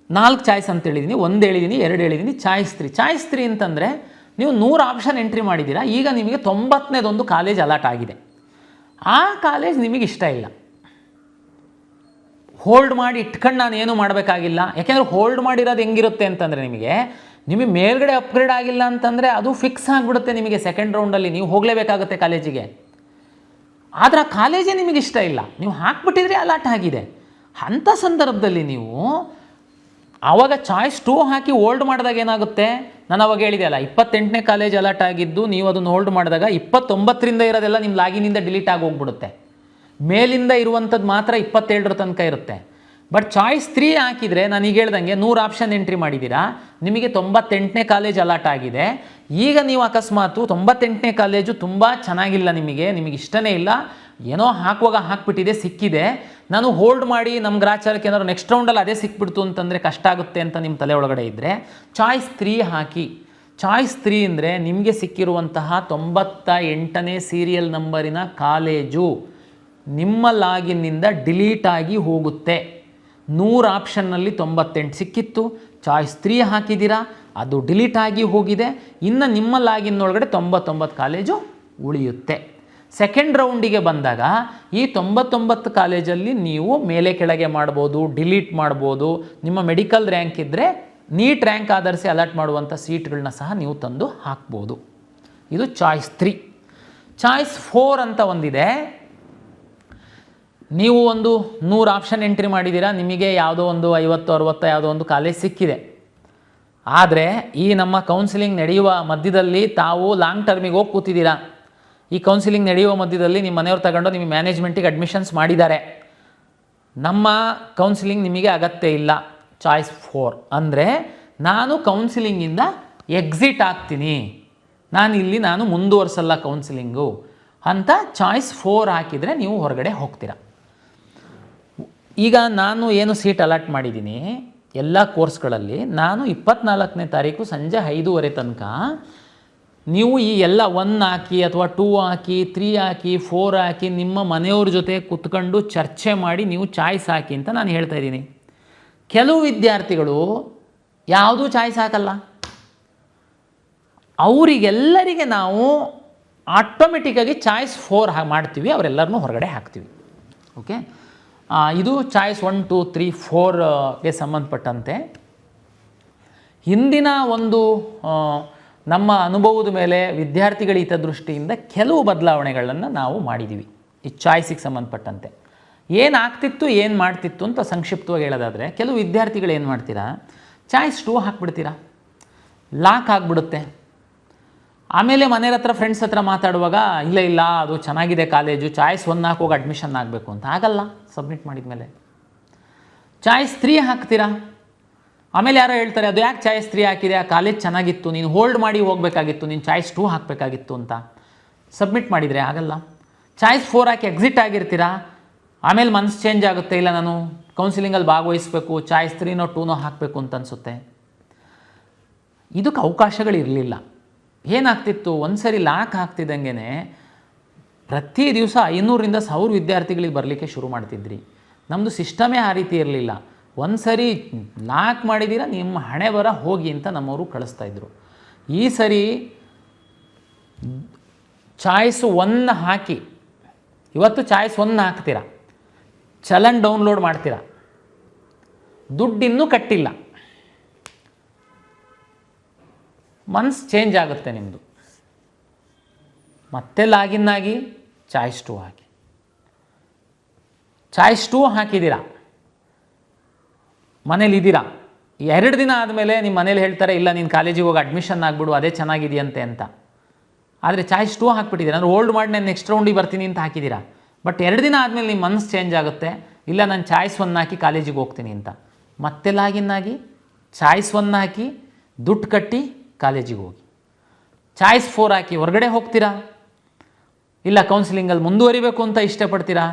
4 ಚಾಯ್ಸ್ ಅಂತ ಹೇಳಿದ್ದೀನಿ, 1 ಹೇಳಿದ್ದೀನಿ, 2 ಹೇಳಿದ್ದೀನಿ. ಚಾಯ್ಸ್ 3 ಅಂತಂದರೆ ನೀವು 100 ಆಪ್ಷನ್ ಎಂಟ್ರಿ ಮಾಡಿದ್ದೀರಾ, ಈಗ ನಿಮಗೆ 90ನೇದೊಂದು ಕಾಲೇಜ್ ಅಲಾಟ್ ಆಗಿದೆ. ಆ ಕಾಲೇಜ್ ನಿಮಗೆ ಇಷ್ಟ ಇಲ್ಲ, ಹೋಲ್ಡ್ ಮಾಡಿ ಇಟ್ಕೊಂಡು ನಾನು ಏನು ಮಾಡಬೇಕಾಗಿಲ್ಲ. ಯಾಕೆಂದರೆ ಹೋಲ್ಡ್ ಮಾಡಿರೋದು ಹೆಂಗಿರುತ್ತೆ ಅಂತಂದರೆ ನಿಮಗೆ ಮೇಲ್ಗಡೆ ಅಪ್ಗ್ರೇಡ್ ಆಗಿಲ್ಲ ಅಂತಂದರೆ ಅದು ಫಿಕ್ಸ್ ಆಗಿಬಿಡುತ್ತೆ. ನಿಮಗೆ ಸೆಕೆಂಡ್ ರೌಂಡಲ್ಲಿ ನೀವು ಹೋಗಲೇಬೇಕಾಗುತ್ತೆ ಕಾಲೇಜಿಗೆ. ಆದರೆ ಆ ಕಾಲೇಜೇ ನಿಮಗೆ ಇಷ್ಟ ಇಲ್ಲ, ನೀವು ಹಾಕ್ಬಿಟ್ಟಿದ್ರೆ ಅಲಾಟ್ ಆಗಿದೆ. ಅಂಥ ಸಂದರ್ಭದಲ್ಲಿ ನೀವು ಆವಾಗ ಚಾಯ್ಸ್ 2 ಹಾಕಿ ಹೋಲ್ಡ್ ಮಾಡಿದಾಗ ಏನಾಗುತ್ತೆ, ನಾನು ಅವಾಗ ಹೇಳಿದೆ ಅಲ್ಲ, 28ನೇ ಕಾಲೇಜ್ ಅಲರ್ಟ್ ಆಗಿದ್ದು ನೀವು ಅದನ್ನು ಹೋಲ್ಡ್ ಮಾಡಿದಾಗ 29ರಿಂದ ಇರೋದೆಲ್ಲ ನಿಮ್ಮ ಲಾಗಿನಿಂದ ಡಿಲೀಟ್ ಆಗಿ ಹೋಗ್ಬಿಡುತ್ತೆ. ಮೇಲಿಂದ ಇರುವಂಥದ್ದು ಮಾತ್ರ 27ರ ತನಕ ಇರುತ್ತೆ. ಬಟ್ ಚಾಯ್ಸ್ 3 ಹಾಕಿದರೆ ನಾನು ಈಗ ಹೇಳ್ದಂಗೆ 100 ಆಪ್ಷನ್ ಎಂಟ್ರಿ ಮಾಡಿದ್ದೀರಾ, ನಿಮಗೆ 98ನೇ ಕಾಲೇಜ್ ಅಲಾಟ್ ಆಗಿದೆ. ಈಗ ನೀವು ಅಕಸ್ಮಾತು 98ನೇ ಕಾಲೇಜು ತುಂಬ ಚೆನ್ನಾಗಿಲ್ಲ, ನಿಮಗೆ ಇಷ್ಟನೇ ಇಲ್ಲ, ಏನೋ ಹಾಕುವಾಗ ಹಾಕ್ಬಿಟ್ಟಿದೆ, ಸಿಕ್ಕಿದೆ, ನಾನು ಹೋಲ್ಡ್ ಮಾಡಿ ನಮ್ಮ ಗ್ರಾಚಾರಕ್ಕೆ ಏನಾದ್ರು ನೆಕ್ಸ್ಟ್ ರೌಂಡಲ್ಲಿ ಅದೇ ಸಿಕ್ಬಿಡ್ತು ಅಂತಂದರೆ ಕಷ್ಟ ಆಗುತ್ತೆ ಅಂತ ನಿಮ್ಮ ತಲೆ ಒಳಗಡೆ ಇದ್ದರೆ ಚಾಯ್ಸ್ 3 ಹಾಕಿ. ಚಾಯ್ಸ್ 3 ಅಂದರೆ ನಿಮಗೆ ಸಿಕ್ಕಿರುವಂತಹ 98ನೇ ಸೀರಿಯಲ್ ನಂಬರಿನ ಕಾಲೇಜು ನಿಮ್ಮ ಲಾಗಿನ್ನಿಂದ ಡಿಲೀಟ್ ಆಗಿ ಹೋಗುತ್ತೆ. 100 ಆಪ್ಷನ್ನಲ್ಲಿ 98 ಸಿಕ್ಕಿತ್ತು, ಚಾಯ್ಸ್ 3 ಹಾಕಿದ್ದೀರಾ, ಅದು ಡಿಲೀಟ್ ಆಗಿ ಹೋಗಿದೆ. ಇನ್ನು ನಿಮ್ಮ ಲಾಗಿನ್ ಒಳಗಡೆ 99 ಕಾಲೇಜು ಉಳಿಯುತ್ತೆ. ಸೆಕೆಂಡ್ ರೌಂಡಿಗೆ ಬಂದಾಗ ಈ 99 ಕಾಲೇಜಲ್ಲಿ ನೀವು ಮೇಲೆ ಕೆಳಗೆ ಮಾಡ್ಬೋದು, ಡಿಲೀಟ್ ಮಾಡ್ಬೋದು. ನಿಮ್ಮ ಮೆಡಿಕಲ್ ರ್ಯಾಂಕ್ ಇದ್ದರೆ ನೀಟ್ ರ್ಯಾಂಕ್ ಆಧರಿಸಿ ಅಲರ್ಟ್ ಮಾಡುವಂಥ ಸೀಟ್ಗಳನ್ನ ಸಹ ನೀವು ತಂದು ಹಾಕ್ಬೋದು. ಇದು ಚಾಯ್ಸ್ 3. ಚಾಯ್ಸ್ 4 ಅಂತ ಒಂದಿದೆ. ನೀವು ಒಂದು 100 ಆಪ್ಷನ್ ಎಂಟ್ರಿ ಮಾಡಿದ್ದೀರಾ, ನಿಮಗೆ ಯಾವುದೋ ಒಂದು 50-60 ಯಾವುದೋ ಒಂದು ಕಾಲೇಜ್ ಸಿಕ್ಕಿದೆ. ಆದರೆ ಈ ನಮ್ಮ ಕೌನ್ಸಿಲಿಂಗ್ ನಡೆಯುವ ಮಧ್ಯದಲ್ಲಿ ತಾವು ಲಾಂಗ್ ಟರ್ಮಿಗೆ ಹೋಗಿ ಕೂತಿದ್ದೀರಾ. ಈ ಕೌನ್ಸಿಲಿಂಗ್ ನಡೆಯುವ ಮಧ್ಯದಲ್ಲಿ ನಿಮ್ಮ ಮನೆಯವ್ರು ತಗೊಂಡು ನಿಮ್ಮ ಮ್ಯಾನೇಜ್ಮೆಂಟಿಗೆ ಅಡ್ಮಿಷನ್ಸ್ ಮಾಡಿದ್ದಾರೆ. ನಮ್ಮ ಕೌನ್ಸಿಲಿಂಗ್ ನಿಮಗೆ ಅಗತ್ಯ ಇಲ್ಲ. ಚಾಯ್ಸ್ 4 ಅಂದರೆ ನಾನು ಕೌನ್ಸಿಲಿಂಗಿಂದ ಎಕ್ಸಿಟ್ ಆಗ್ತೀನಿ, ನಾನು ಮುಂದುವರ್ಸಲ್ಲ ಕೌನ್ಸಿಲಿಂಗು ಅಂತ ಚಾಯ್ಸ್ 4 ಹಾಕಿದರೆ ನೀವು ಹೊರಗಡೆ ಹೋಗ್ತೀರಾ. ಈಗ ನಾನು ಏನು ಸೀಟ್ ಅಲಾಟ್ ಮಾಡಿದ್ದೀನಿ ಎಲ್ಲ ಕೋರ್ಸ್ಗಳಲ್ಲಿ, ನಾನು 24ನೇ ತಾರೀಕು ಸಂಜೆ 5:30 ತನಕ ನೀವು ಈ ಎಲ್ಲ 1 ಹಾಕಿ ಅಥವಾ 2 ಹಾಕಿ 3 ಹಾಕಿ 4 ಹಾಕಿ ನಿಮ್ಮ ಮನೆಯವ್ರ ಜೊತೆ ಕುತ್ಕೊಂಡು ಚರ್ಚೆ ಮಾಡಿ ನೀವು ಚಾಯ್ಸ್ ಹಾಕಿ ಅಂತ ನಾನು ಹೇಳ್ತಾ ಇದ್ದೀನಿ. ಕೆಲವು ವಿದ್ಯಾರ್ಥಿಗಳು ಯಾವುದೂ ಚಾಯ್ಸ್ ಹಾಕಲ್ಲ, ಅವರಿಗೆಲ್ಲರಿಗೆ ನಾವು ಆಟೋಮೆಟಿಕ್ಕಾಗಿ ಚಾಯ್ಸ್ 4 ಮಾಡ್ತೀವಿ, ಅವರೆಲ್ಲರನ್ನೂ ಹೊರಗಡೆ ಹಾಕ್ತೀವಿ. ಓಕೆ, ಇದು ಚಾಯ್ಸ್ 1, 2, 3, 4ಗೆ ಸಂಬಂಧಪಟ್ಟಂತೆ ಹಿಂದಿನ ಒಂದು ನಮ್ಮ ಅನುಭವದ ಮೇಲೆ ವಿದ್ಯಾರ್ಥಿಗಳ ಹಿತದೃಷ್ಟಿಯಿಂದ ಕೆಲವು ಬದಲಾವಣೆಗಳನ್ನು ನಾವು ಮಾಡಿದ್ದೀವಿ. ಈ ಚಾಯ್ಸಿಗೆ ಸಂಬಂಧಪಟ್ಟಂತೆ ಏನಾಗ್ತಿತ್ತು ಏನು ಮಾಡ್ತಿತ್ತು ಅಂತ ಸಂಕ್ಷಿಪ್ತವಾಗಿ ಹೇಳೋದಾದರೆ, ಕೆಲವು ವಿದ್ಯಾರ್ಥಿಗಳು ಏನು ಮಾಡ್ತೀರಾ, ಚಾಯ್ಸ್ 2 ಹಾಕ್ಬಿಡ್ತೀರಾ, ಲಾಕ್ ಆಗಿಬಿಡುತ್ತೆ. ಆಮೇಲೆ ಮನೆಯ ಹತ್ರ ಫ್ರೆಂಡ್ಸ್ ಹತ್ರ ಮಾತಾಡುವಾಗ ಇಲ್ಲ ಅದು ಚೆನ್ನಾಗಿದೆ ಕಾಲೇಜು, ಚಾಯ್ಸ್ 1 ಹಾಕೋಗಿ ಅಡ್ಮಿಷನ್ ಆಗಬೇಕು ಅಂತ ಆಗಲ್ಲ. ಸಬ್ಮಿಟ್ ಮಾಡಿದ ಮೇಲೆ ಚಾಯ್ಸ್ 3 ಹಾಕ್ತೀರಾ. ಆಮೇಲೆ ಯಾರೋ ಹೇಳ್ತಾರೆ, ಅದು ಯಾಕೆ ಚಾಯ್ಸ್ 3 ಹಾಕಿದೆ, ಆ ಕಾಲೇಜ್ ಚೆನ್ನಾಗಿತ್ತು, ನೀನು ಹೋಲ್ಡ್ ಮಾಡಿ ಹೋಗಬೇಕಾಗಿತ್ತು, ನೀನು ಚಾಯ್ಸ್ 2 ಹಾಕಬೇಕಾಗಿತ್ತು ಅಂತ ಸಬ್ಮಿಟ್ ಮಾಡಿದರೆ ಆಗಲ್ಲ. ಚಾಯ್ಸ್ 4 ಹಾಕಿ ಎಕ್ಸಿಟ್ ಆಗಿರ್ತೀರಾ. ಆಮೇಲೆ ಮನಸ್ಸು ಚೇಂಜ್ ಆಗುತ್ತೆ, ಇಲ್ಲ ನಾನು ಕೌನ್ಸಿಲಿಂಗಲ್ಲಿ ಭಾಗವಹಿಸಬೇಕು, ಚಾಯ್ಸ್ 3ನೋ 2ನೋ ಹಾಕಬೇಕು ಅಂತ ಅನಿಸುತ್ತೆ. ಇದಕ್ಕೆ ಅವಕಾಶಗಳಿರಲಿಲ್ಲ. ಏನಾಗ್ತಿತ್ತು, ಒಂದು ಸರಿ ಲಾಕ್ ಹಾಕ್ತಿದ್ದಂಗೆ ಪ್ರತಿ ದಿವಸ 500ರಿಂದ 1000 ವಿದ್ಯಾರ್ಥಿಗಳಿಗೆ ಬರಲಿಕ್ಕೆ ಶುರು ಮಾಡ್ತಿದ್ರಿ. ನಮ್ಮದು ಸಿಸ್ಟಮೇ ಆ ರೀತಿ ಇರಲಿಲ್ಲ. ಒಂದು ಸರಿ ಲಾಕ್ ಮಾಡಿದ್ದೀರಾ, ನಿಮ್ಮ ಹಣೆ ಬರ ಹೋಗಿ ಅಂತ ನಮ್ಮವರು ಕಳಿಸ್ತಾಯಿದ್ರು. ಈ ಸರಿ ಚಾಯ್ಸ್ 1 ಹಾಕಿ, ಇವತ್ತು ಚಾಯ್ಸ್ 1 ಹಾಕ್ತೀರಾ, ಚಲನ್ ಡೌನ್ಲೋಡ್ ಮಾಡ್ತೀರಾ, ದುಡ್ಡಿನ್ನೂ ಕಟ್ಟಿಲ್ಲ, ಮನ್ಸು ಚೇಂಜ್ ಆಗುತ್ತೆ ನಿಮ್ಮದು. ಮತ್ತೆ ಲಾಗಿನ್ ಆಗಿ ಚಾಯ್ಸ್ 2 ಹಾಕಿ, ಚಾಯ್ಸ್ 2 ಹಾಕಿದ್ದೀರಾ, ಮನೇಲಿದ್ದೀರಾ. 2 ದಿನ ಆದಮೇಲೆ ನಿಮ್ಮ ಮನೇಲಿ ಹೇಳ್ತಾರೆ, ಇಲ್ಲ ನೀನು ಕಾಲೇಜಿಗೆ ಹೋಗಿ ಅಡ್ಮಿಷನ್ ಆಗಿಬಿಡು, ಅದೇ ಚೆನ್ನಾಗಿದೆಯಂತೆ ಅಂತ. ಆದರೆ ಚಾಯ್ಸ್ 2 ಹಾಕ್ಬಿಟ್ಟಿದ್ದೀರಾ, ನಾನು ಹೋಲ್ಡ್ ಮಾಡಿ ನಾನು ನೆಕ್ಸ್ಟ್ ರೌಂಡಿಗೆ ಬರ್ತೀನಿ ಅಂತ ಹಾಕಿದ್ದೀರಾ. ಬಟ್ 2 ದಿನ ಆದಮೇಲೆ ನಿಮ್ಮ ಮನಸ್ಸು ಚೇಂಜ್ ಆಗುತ್ತೆ, ಇಲ್ಲ ನಾನು ಚಾಯ್ಸ್ 1 ಹಾಕಿ ಕಾಲೇಜಿಗೆ ಹೋಗ್ತೀನಿ ಅಂತ. ಮತ್ತೆ ಲಾಗಿನ್ ಆಗಿ ಚಾಯ್ಸ್ 1 ಹಾಕಿ ದುಡ್ಡು ಕಟ್ಟಿ ಕಾಲೇಜಿಗೆ ಹೋಗಿ. ಚಾಯ್ಸ್ 4 ಹಾಕಿ ಹೊರಗಡೆ ಹೋಗ್ತೀರಾ, ಇಲ್ಲ ಕೌನ್ಸಿಲಿಂಗಲ್ಲಿ ಮುಂದುವರಿಬೇಕು ಅಂತ ಇಷ್ಟಪಡ್ತೀರಾ.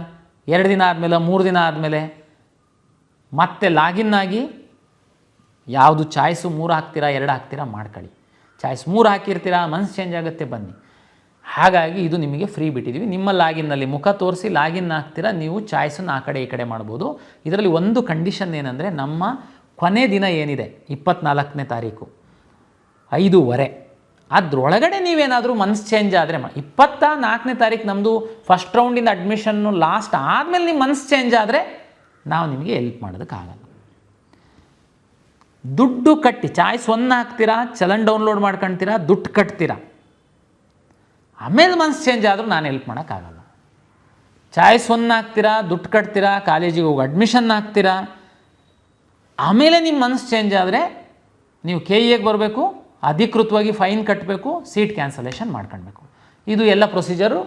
2 ದಿನ ಆದಮೇಲೆ 3 ದಿನ ಆದಮೇಲೆ ಮತ್ತೆ ಲಾಗಿನ್ ಆಗಿ ಯಾವುದು ಚಾಯ್ಸು 3 ಹಾಕ್ತೀರಾ 2 ಹಾಕ್ತೀರಾ ಮಾಡ್ಕೊಳ್ಳಿ. ಚಾಯ್ಸ್ 3 ಹಾಕಿರ್ತೀರಾ, ಮನಸ್ಸು ಚೇಂಜ್ ಆಗುತ್ತೆ, ಬನ್ನಿ. ಹಾಗಾಗಿ ಇದು ನಿಮಗೆ ಫ್ರೀ ಬಿಟ್ಟಿದ್ದೀವಿ. ನಿಮ್ಮ ಲಾಗಿನ್ನಲ್ಲಿ ಮುಖ ತೋರಿಸಿ ಲಾಗಿನ್ ಆಗ್ತೀರಾ, ನೀವು ಚಾಯ್ಸನ್ನು ಆ ಕಡೆ ಈ ಕಡೆ ಮಾಡ್ಬೋದು. ಇದರಲ್ಲಿ ಒಂದು ಕಂಡೀಷನ್ ಏನಂದರೆ, ನಮ್ಮ ಕೊನೆ ದಿನ ಏನಿದೆ 24ನೇ ತಾರೀಕು 5:30, ಅದರೊಳಗಡೆ ನೀವೇನಾದರೂ ಮನಸ್ಸು ಚೇಂಜ್ ಆದರೆ 24ನೇ ತಾರೀಕು ನಮ್ಮದು ಫಸ್ಟ್ ರೌಂಡಿಂದ ಅಡ್ಮಿಷನ್ನು ಲಾಸ್ಟ್ ಆದಮೇಲೆ ನಿಮ್ಮ ಮನಸ್ಸು ಚೇಂಜ್ ಆದರೆ ನಾವು ನಿಮಗೆ ಹೆಲ್ಪ್ ಮಾಡೋದಕ್ಕಾಗಲ್ಲ. ದುಡ್ಡು ಕಟ್ಟಿ ಚಾಯ್ಸ್ 1 ಹಾಕ್ತೀರಾ, ಚಲನ್ ಡೌನ್ಲೋಡ್ ಮಾಡ್ಕೊಳ್ತೀರಾ, ದುಡ್ಡು ಕಟ್ತೀರಾ, ಆಮೇಲೆ ಮನಸ್ಸು ಚೇಂಜ್ ಆದರೂ ನಾನು ಹೆಲ್ಪ್ ಮಾಡೋಕ್ಕಾಗಲ್ಲ. ಚಾಯ್ಸ್ 1 ಹಾಕ್ತೀರಾ, ದುಡ್ಡು ಕಟ್ತೀರಾ, ಕಾಲೇಜಿಗೆ ಹೋಗಿ ಅಡ್ಮಿಷನ್ ಹಾಕ್ತೀರಾ, ಆಮೇಲೆ ನಿಮ್ಮ ಮನಸ್ಸು ಚೇಂಜ್ ಆದರೆ ನೀವು KEಗೆ ಬರಬೇಕು, ಅಧಿಕೃತವಾಗಿ ಫೈನ್ ಕಟ್ಟಬೇಕು, ಸೀಟ್ ಕ್ಯಾನ್ಸಲೇಷನ್ ಮಾಡ್ಕೊಳ್ಬೇಕು. ಇದು ಎಲ್ಲ ಪ್ರೊಸೀಜರು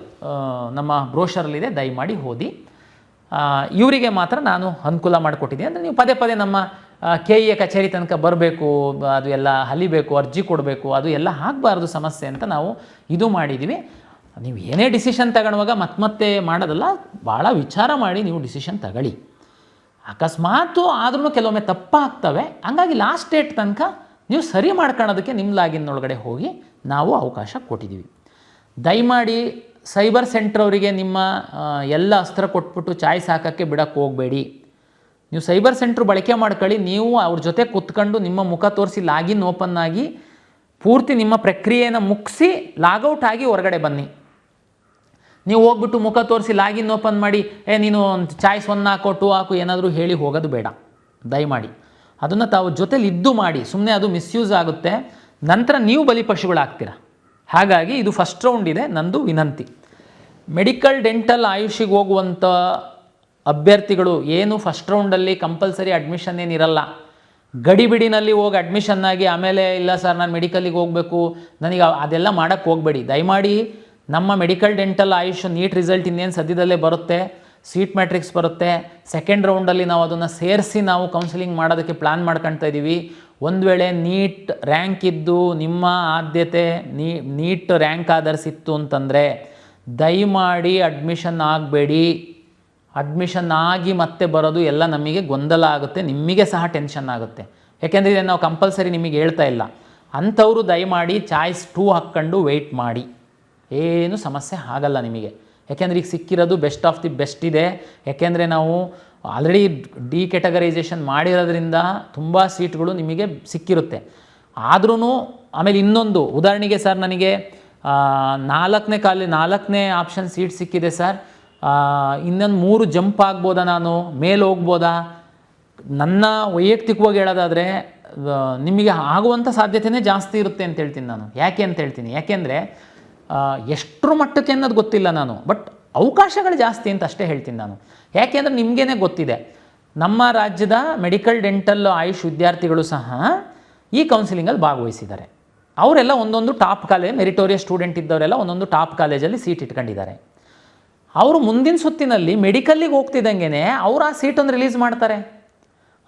ನಮ್ಮ ಬ್ರೋಷರಲ್ಲಿದೆ, ದಯಮಾಡಿ ಓದಿ. ಇವರಿಗೆ ಮಾತ್ರ ನಾನು ಅನುಕೂಲ ಮಾಡಿಕೊಟ್ಟಿದ್ದೀನಿ. ಅಂದರೆ ನೀವು ಪದೇ ಪದೇ ನಮ್ಮ KE ಕಚೇರಿ ತನಕ ಬರಬೇಕು, ಅದು ಎಲ್ಲ ಹಲಿಬೇಕು, ಅರ್ಜಿ ಕೊಡಬೇಕು, ಅದು ಎಲ್ಲ ಆಗಬಾರ್ದು ಸಮಸ್ಯೆ ಅಂತ ನಾವು ಇದು ಮಾಡಿದ್ದೀವಿ. ನೀವು ಏನೇ ಡಿಸಿಷನ್ ತಗೊಳ್ಳುವಾಗ ಮತ್ತೆ ಮಾಡೋದಲ್ಲ, ಭಾಳ ವಿಚಾರ ಮಾಡಿ ನೀವು ಡಿಸಿಷನ್ ತಗೊಳ್ಳಿ. ಅಕಸ್ಮಾತು ಆದ್ರೂ ಕೆಲವೊಮ್ಮೆ ತಪ್ಪಾಗ್ತವೆ. ಹಂಗಾಗಿ ಲಾಸ್ಟ್ ಡೇಟ್ ತನಕ ನೀವು ಸರಿ ಮಾಡ್ಕೊಳ್ಳೋದಕ್ಕೆ ನಿಮ್ಮ ಲಾಗಿನ್ ಒಳಗಡೆ ಹೋಗಿ ನಾವು ಅವಕಾಶ ಕೊಟ್ಟಿದ್ದೀವಿ. ದಯಮಾಡಿ ಸೈಬರ್ ಸೆಂಟ್ರ್ ಅವರಿಗೆ ನಿಮ್ಮ ಎಲ್ಲ ಅಸ್ತ್ರ ಕೊಟ್ಬಿಟ್ಟು ಚಾಯ್ಸ್ ಹಾಕೋಕ್ಕೆ ಬಿಡೋಕ್ಕೆ ಹೋಗಬೇಡಿ. ನೀವು ಸೈಬರ್ ಸೆಂಟ್ರ್ ಬಳಕೆ ಮಾಡ್ಕೊಳ್ಳಿ. ನೀವು ಅವ್ರ ಜೊತೆ ಕೂತ್ಕೊಂಡು ನಿಮ್ಮ ಮುಖ ತೋರಿಸಿ ಲಾಗಿನ್ ಓಪನ್ ಆಗಿ ಪೂರ್ತಿ ನಿಮ್ಮ ಪ್ರಕ್ರಿಯೆಯನ್ನು ಮುಗಿಸಿ ಲಾಗೌಟ್ ಆಗಿ ಹೊರಗಡೆ ಬನ್ನಿ. ನೀವು ಹೋಗ್ಬಿಟ್ಟು ಮುಖ ತೋರಿಸಿ ಲಾಗಿನ್ ಓಪನ್ ಮಾಡಿ ನೀನು ಚಾಯ್ಸ್ 1 ಹಾಕೋ 2 ಹಾಕು ಏನಾದರೂ ಹೇಳಿ ಹೋಗೋದು ಬೇಡ. ದಯಮಾಡಿ ಅದನ್ನು ತಾವು ಜೊತೆಲಿ ಇದ್ದು ಮಾಡಿ. ಸುಮ್ಮನೆ ಅದು ಮಿಸ್ಯೂಸ್ ಆಗುತ್ತೆ, ನಂತರ ನೀವು ಬಲಿಪಶುಗಳಾಗ್ತೀರ. ಹಾಗಾಗಿ ಇದು ಫಸ್ಟ್ ರೌಂಡ್ ಇದೆ, ನಂದು ವಿನಂತಿ. ಮೆಡಿಕಲ್ ಡೆಂಟಲ್ ಆಯುಷಿಗೆ ಹೋಗುವಂಥ ಅಭ್ಯರ್ಥಿಗಳು ಏನು ಫಸ್ಟ್ ರೌಂಡಲ್ಲಿ ಕಂಪಲ್ಸರಿ ಅಡ್ಮಿಷನ್ ಏನಿರಲ್ಲ. ಗಡಿಬಿಡಿನಲ್ಲಿ ಹೋಗಿ ಅಡ್ಮಿಷನ್ ಆಗಿ ಆಮೇಲೆ ಇಲ್ಲ ಸರ್ ನಾನು ಮೆಡಿಕಲಿಗೆ ಹೋಗಬೇಕು ನನಗೆ ಅದೆಲ್ಲ ಮಾಡೋಕ್ಕೆ ಹೋಗಬೇಡಿ. ದಯಮಾಡಿ ನಮ್ಮ medical dental AYUSH NEET result ಇನ್ನೇನು ಸದ್ಯದಲ್ಲೇ ಬರುತ್ತೆ, ಸೀಟ್ ಮ್ಯಾಟ್ರಿಕ್ಸ್ ಬರುತ್ತೆ. ಸೆಕೆಂಡ್ ರೌಂಡಲ್ಲಿ ನಾವು ಅದನ್ನು ಸೇರಿಸಿ ನಾವು ಕೌನ್ಸಿಲಿಂಗ್ ಮಾಡೋದಕ್ಕೆ ಪ್ಲ್ಯಾನ್ ಮಾಡ್ಕೊಳ್ತಾ ಇದ್ದೀವಿ. ಒಂದು ವೇಳೆ ನೀಟ್ ರ್ಯಾಂಕ್ ಇದ್ದು ನಿಮ್ಮ ಆದ್ಯತೆ ನೀಟ್ ರ್ಯಾಂಕ್ ಆಧರಿಸಿತ್ತು ಅಂತಂದರೆ ದಯಮಾಡಿ ಅಡ್ಮಿಷನ್ ಆಗಬೇಡಿ. ಅಡ್ಮಿಷನ್ ಆಗಿ ಮತ್ತೆ ಬರೋದು ಎಲ್ಲ ನಮಗೆ ಗೊಂದಲ ಆಗುತ್ತೆ, ನಿಮಗೆ ಸಹ ಟೆನ್ಷನ್ ಆಗುತ್ತೆ. ಯಾಕೆಂದರೆ ಇದನ್ನು ನಾವು ಕಂಪಲ್ಸರಿ ನಿಮಗೆ ಹೇಳ್ತಾ ಇಲ್ಲ. ಅಂಥವರು ದಯಮಾಡಿ ಚಾಯ್ಸ್ 2 ಹಾಕ್ಕೊಂಡು ವೆಯ್ಟ್ ಮಾಡಿ, ಏನು ಸಮಸ್ಯೆ ಆಗಲ್ಲ ನಿಮಗೆ. ಯಾಕೆಂದರೆ ಈಗ ಸಿಕ್ಕಿರೋದು ಬೆಸ್ಟ್ ಆಫ್ ದಿ ಬೆಸ್ಟ್ ಇದೆ. ಯಾಕೆಂದರೆ ನಾವು ಆಲ್ರೆಡಿ ಡಿ ಕ್ಯಾಟಗರೈಸೇಷನ್ ಮಾಡಿರೋದ್ರಿಂದ ತುಂಬ ಸೀಟ್ಗಳು ನಿಮಗೆ ಸಿಕ್ಕಿರುತ್ತೆ. ಆದ್ರೂ ಆಮೇಲೆ ಇನ್ನೊಂದು ಉದಾಹರಣೆಗೆ ಸರ್ ನನಗೆ 4ನೇ ಆಪ್ಷನ್ ಸೀಟ್ ಸಿಕ್ಕಿದೆ ಸರ್, ಇನ್ನೊಂದು 3 ಜಂಪ್ ಆಗ್ಬೋದಾ, ನಾನು ಮೇಲೆ ಹೋಗ್ಬೋದಾ? ನನ್ನ ವೈಯಕ್ತಿಕವಾಗಿ ಹೇಳೋದಾದರೆ ನಿಮಗೆ ಆಗುವಂಥ ಸಾಧ್ಯತೆಯೇ ಜಾಸ್ತಿ ಇರುತ್ತೆ ಅಂತ ಹೇಳ್ತೀನಿ ನಾನು. ಯಾಕೆ ಅಂತ ಹೇಳ್ತೀನಿ, ಯಾಕೆಂದರೆ ಎಷ್ಟರ ಮಟ್ಟಕ್ಕೆ ಅನ್ನೋದು ಗೊತ್ತಿಲ್ಲ ನಾನು, ಬಟ್ ಅವಕಾಶಗಳು ಜಾಸ್ತಿ ಅಂತ ಅಷ್ಟೇ ಹೇಳ್ತೀನಿ ನಾನು. ಯಾಕೆಂದರೆ ನಿಮಗೇ ಗೊತ್ತಿದೆ, ನಮ್ಮ ರಾಜ್ಯದ ಮೆಡಿಕಲ್ ಡೆಂಟಲ್ ಆಯುಷ್ ವಿದ್ಯಾರ್ಥಿಗಳು ಸಹ ಈ ಕೌನ್ಸಿಲಿಂಗಲ್ಲಿ ಭಾಗವಹಿಸಿದ್ದಾರೆ. ಅವರೆಲ್ಲ ಒಂದೊಂದು ಟಾಪ್ ಕಾಲೇಜ್, ಮೆರಿಟೋರಿಯಸ್ ಸ್ಟೂಡೆಂಟ್ ಇದ್ದವರೆಲ್ಲ ಒಂದೊಂದು ಟಾಪ್ ಕಾಲೇಜಲ್ಲಿ ಸೀಟ್ ಇಟ್ಕೊಂಡಿದ್ದಾರೆ. ಅವರು ಮುಂದಿನ ಸುತ್ತಿನಲ್ಲಿ ಮೆಡಿಕಲ್ಲಿಗೆ ಹೋಗ್ತಿದ್ದಂಗೆ ಅವರು ಆ ಸೀಟನ್ನು ರಿಲೀಸ್ ಮಾಡ್ತಾರೆ.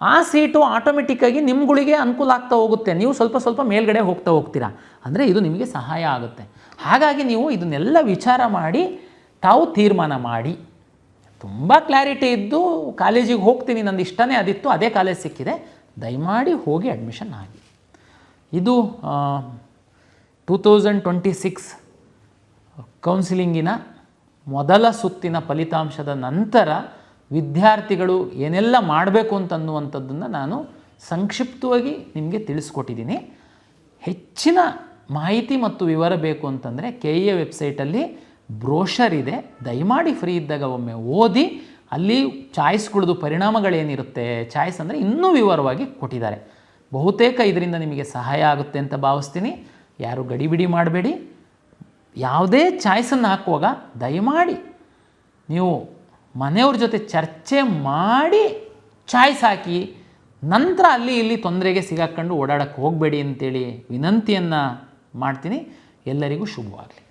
ಆ ಸೀಟು ಆಟೋಮೆಟಿಕ್ಕಾಗಿ ನಿಮ್ಗಳಿಗೆ ಅನುಕೂಲ ಆಗ್ತಾ ಹೋಗುತ್ತೆ, ನೀವು ಸ್ವಲ್ಪ ಸ್ವಲ್ಪ ಮೇಲ್ಗಡೆ ಹೋಗ್ತೀರಾ. ಅಂದರೆ ಇದು ನಿಮಗೆ ಸಹಾಯ ಆಗುತ್ತೆ. ಹಾಗಾಗಿ ನೀವು ಇದನ್ನೆಲ್ಲ ವಿಚಾರ ಮಾಡಿ ತಾವು ತೀರ್ಮಾನ ಮಾಡಿ, ತುಂಬ ಕ್ಲಾರಿಟಿ ಇದ್ದು ಕಾಲೇಜಿಗೆ ಹೋಗ್ತೀನಿ, ನಂದು ಇಷ್ಟನೇ ಅದಿತ್ತು, ಅದೇ ಕಾಲೇಜ್ ಸಿಕ್ಕಿದೆ, ದಯಮಾಡಿ ಹೋಗಿ ಅಡ್ಮಿಷನ್ ಆಗಿ. ಇದು 2026 ಕೌನ್ಸಿಲಿಂಗಿನ ಮೊದಲ ಸುತ್ತಿನ ಫಲಿತಾಂಶದ ನಂತರ ವಿದ್ಯಾರ್ಥಿಗಳು ಏನೆಲ್ಲ ಮಾಡಬೇಕು ಅಂತನ್ನುವಂಥದ್ದನ್ನು ನಾನು ಸಂಕ್ಷಿಪ್ತವಾಗಿ ನಿಮಗೆ ತಿಳಿಸ್ಕೊಟ್ಟಿದ್ದೀನಿ. ಹೆಚ್ಚಿನ ಮಾಹಿತಿ ಮತ್ತು ವಿವರ ಬೇಕು ಅಂತಂದರೆ KEA ವೆಬ್ಸೈಟಲ್ಲಿ ಬ್ರೋಷರ್ ಇದೆ, ದಯಮಾಡಿ ಫ್ರೀ ಇದ್ದಾಗ ಒಮ್ಮೆ ಓದಿ. ಅಲ್ಲಿ ಚಾಯ್ಸ್ಗಳದ್ದು ಪರಿಣಾಮಗಳೇನಿರುತ್ತೆ, ಚಾಯ್ಸ್ ಅಂದರೆ ಇನ್ನೂ ವಿವರವಾಗಿ ಕೊಟ್ಟಿದ್ದಾರೆ. ಬಹುತೇಕ ಇದರಿಂದ ನಿಮಗೆ ಸಹಾಯ ಆಗುತ್ತೆ ಅಂತ ಭಾವಿಸ್ತೀನಿ. ಯಾರು ಗಡಿಬಿಡಿ ಮಾಡಬೇಡಿ. ಯಾವುದೇ ಚಾಯ್ಸನ್ನು ಹಾಕುವಾಗ ದಯಮಾಡಿ ನೀವು ಮನೆಯವ್ರ ಜೊತೆ ಚರ್ಚೆ ಮಾಡಿ ಚಾಯ್ಸ್ ಹಾಕಿ, ನಂತರ ಅಲ್ಲಿ ಇಲ್ಲಿ ತೊಂದರೆಗೆ ಸಿಗಾಕೊಂಡು ಓಡಾಡಕ್ಕೆ ಹೋಗಬೇಡಿ ಅಂತೇಳಿ ವಿನಂತಿಯನ್ನು ಮಾಡ್ತೀನಿ. ಎಲ್ಲರಿಗೂ ಶುಭವಾಗಲಿ.